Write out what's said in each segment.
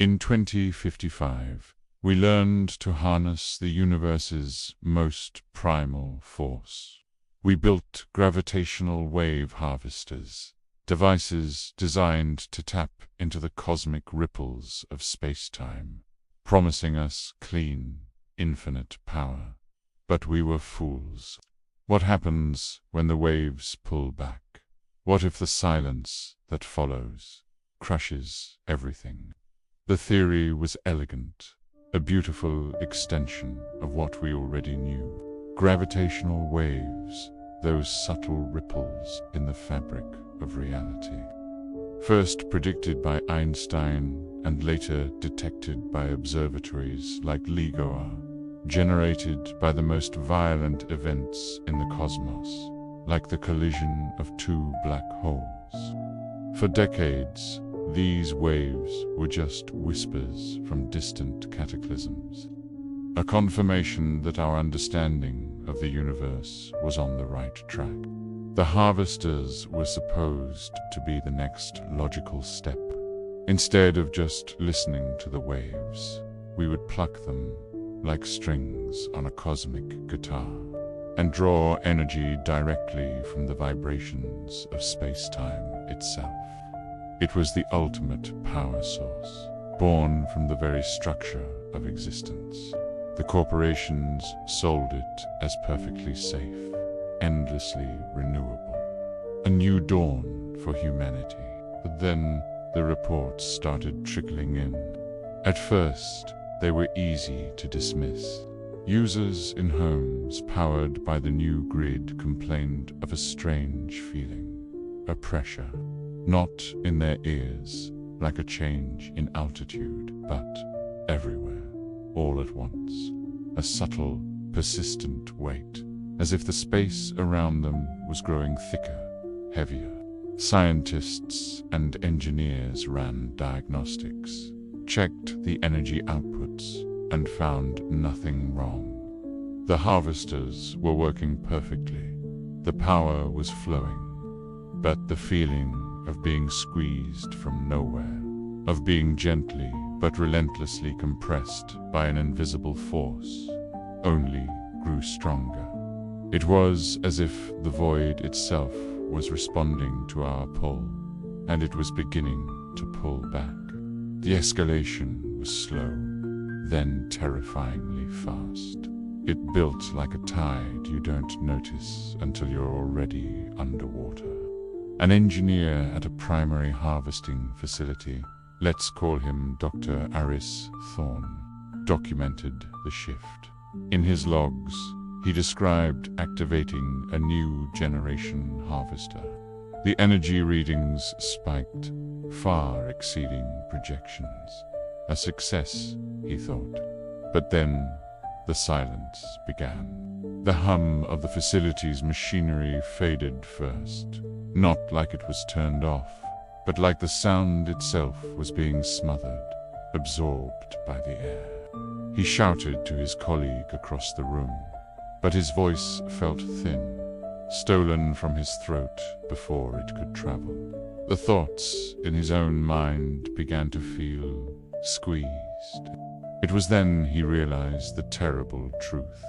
In 2055, we learned to harness the universe's most primal force. We built gravitational wave harvesters, devices designed to tap into the cosmic ripples of space-time, promising us clean, infinite power. But we were fools. What happens when the waves pull back? What if the silence that follows crushes everything? The theory was elegant, a beautiful extension of what we already knew. Gravitational waves, those subtle ripples in the fabric of reality. First predicted by Einstein and later detected by observatories like LIGO, generated by the most violent events in the cosmos, like the collision of two black holes. For decades, these waves were just whispers from distant cataclysms, a confirmation that our understanding of the universe was on the right track. The harvesters were supposed to be the next logical step. Instead of just listening to the waves, we would pluck them like strings on a cosmic guitar and draw energy directly from the vibrations of space-time itself. It was the ultimate power source, born from the very structure of existence. The corporations sold it as perfectly safe, endlessly renewable. A new dawn for humanity. But then the reports started trickling in. At first, they were easy to dismiss. Users in homes powered by the new grid complained of a strange feeling, a pressure, not in their ears, like a change in altitude, but everywhere, all at once. A subtle, persistent weight, as if the space around them was growing thicker, heavier. Scientists and engineers ran diagnostics, checked the energy outputs, and found nothing wrong. The harvesters were working perfectly. The power was flowing. But the feeling of being squeezed from nowhere, of being gently but relentlessly compressed by an invisible force, only grew stronger. It was as if the void itself was responding to our pull, and it was beginning to pull back. The escalation was slow, then terrifyingly fast. It built like a tide you don't notice until you're already underwater. An engineer at a primary harvesting facility, let's call him Dr. Aris Thorne, documented the shift. In his logs, he described activating a new generation harvester. The energy readings spiked, far exceeding projections. A success, he thought. But then, the silence began. The hum of the facility's machinery faded first, not like it was turned off, but like the sound itself was being smothered, absorbed by the air. He shouted to his colleague across the room, but his voice felt thin, stolen from his throat before it could travel. The thoughts in his own mind began to feel squeezed. It was then he realized the terrible truth.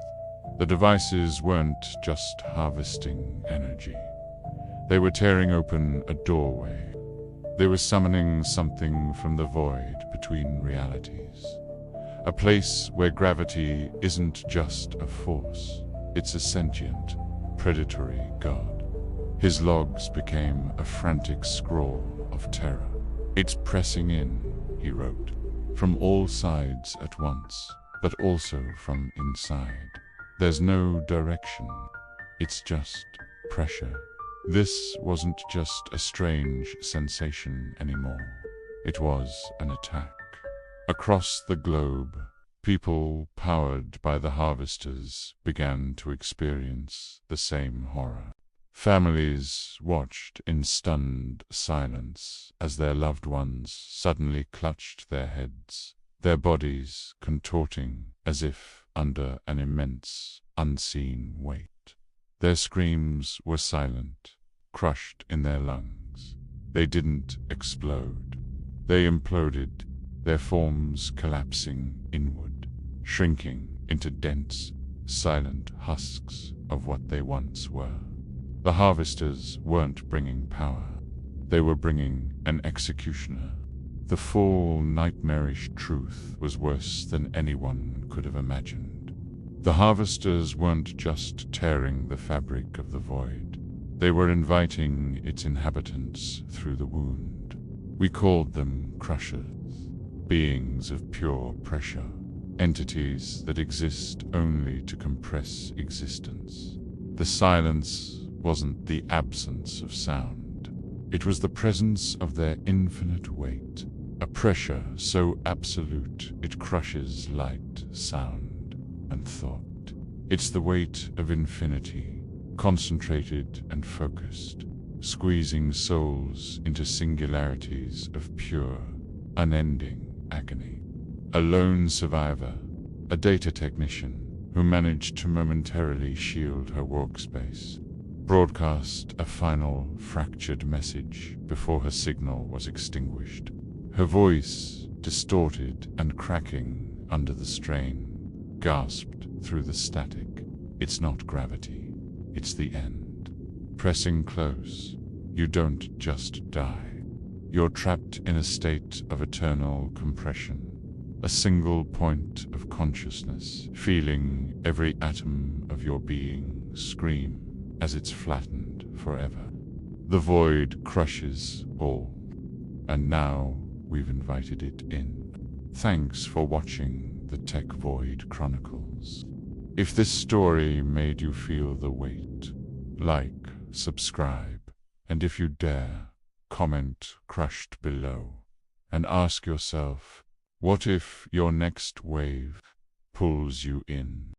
The devices weren't just harvesting energy. They were tearing open a doorway. They were summoning something from the void between realities. A place where gravity isn't just a force, it's a sentient, predatory god. His logs became a frantic scrawl of terror. "It's pressing in," he wrote, "from all sides at once, but also from inside. There's no direction. It's just pressure." This wasn't just a strange sensation anymore. It was an attack. Across the globe, people powered by the harvesters began to experience the same horror. Families watched in stunned silence as their loved ones suddenly clutched their heads, their bodies contorting as if under an immense, unseen weight. Their screams were silent, crushed in their lungs. They didn't explode. They imploded their forms collapsing inward, shrinking into dense, silent husks of what they once were. The harvesters weren't bringing power. They were bringing an executioner. The full, nightmarish truth was worse than anyone could have imagined. The harvesters weren't just tearing the fabric of the void. They were inviting its inhabitants through the wound. We called them crushers, beings of pure pressure, entities that exist only to compress existence. The silence wasn't the absence of sound. It was the presence of their infinite weight, a pressure so absolute it crushes light, sound, and thought. It's the weight of infinity, concentrated and focused, squeezing souls into singularities of pure, unending agony. A lone survivor, a data technician who managed to momentarily shield her workspace, broadcast a final fractured message before her signal was extinguished. Her voice, distorted and cracking under the strain, gasped through the static. It's not gravity, it's the end. Pressing close, you don't just die. You're trapped in a state of eternal compression, a single point of consciousness, feeling every atom of your being scream as it's flattened forever. The void crushes all, and now we've invited it in. Thanks for watching the Tech Void Chronicles. If this story made you feel the weight, like, subscribe, and if you dare, comment crushed below, and ask yourself, what if your next wave pulls you in?